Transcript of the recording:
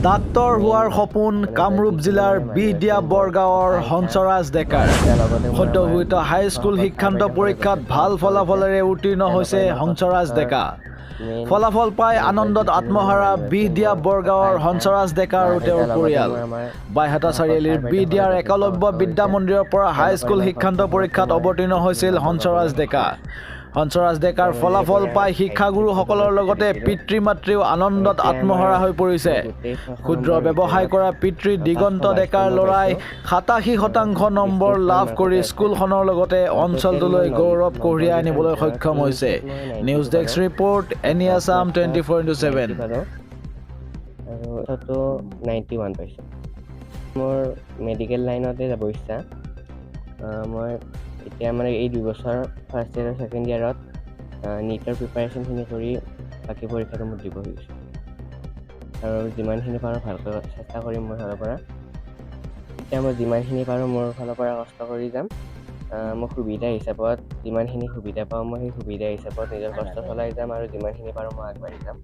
Doctor হোৱাৰ সপোন কামৰূপ জিলাৰ বিহদিয়া বৰগাঁৱৰ হংসৰাজ ডেকাৰ সদ্যঘোষিত হাইস্কুল শিক্ষান্ত পৰীক্ষাত ভাল ফলাফলেৰে উত্তীৰ্ণ হৈছে হংসৰাজ ডেকা। ফলাফল পাই আনন্দত আত্মহাৰা বিহদিয়া বৰগাঁৱৰ হংসৰাজ ডেকা আৰু তেওঁৰ পৰিয়াল। বাইহাটা চাৰিআলিৰ বিহদিয়াৰ একলব্য বিদ্যা মন্দিৰৰ পৰা হাইস্কুল শিক্ষান্ত পৰীক্ষাত অৱতীৰ্ণ হৈছিল হংসৰাজ ডেকা। হংসৰাজ ডেকাৰ ফলাফল পাই শিক্ষাগুৰুসকলৰ লগতে পিতৃ মাতৃও আনন্দত আত্মহাৰা হৈ পৰিছে। ক্ষুদ্ৰ ব্যৱসায় কৰা পিতৃ দিগন্ত ডেকাৰ ল'ৰাই 87% নম্বৰ লাভ কৰি স্কুলখনৰ লগতে অঞ্চলটোলৈ গৌৰৱ কঢ়িয়াই আনিবলৈ সক্ষম হৈছে। News desk report any Assam 24/7। আৰু 91 পাইছোঁ। মোৰ মেডিকেল লাইনতে যাব ইচ্ছা। মই এতিয়া মানে এই 2 বছৰ ফাৰ্ষ্ট ইয়েৰ আৰু ছেকেণ্ড ইয়েৰত নীটৰ প্ৰিপাৰেশ্যনখিনি কৰি বাকী পৰীক্ষাটো মোৰ দিব খুজিছোঁ আৰু যিমানখিনি পাৰোঁ ভালকৈ চেষ্টা কৰিম মোৰ ফালৰ পৰা। এতিয়া মই যিমানখিনি পাৰোঁ মোৰ ফালৰ পৰা কষ্ট কৰি যাম। মই সুবিধা হিচাপত যিমানখিনি সুবিধা পাওঁ মই সেই সুবিধা হিচাপত নিজৰ কষ্ট চলাই যাম আৰু যিমানখিনি পাৰোঁ মই আগবাঢ়ি যাম।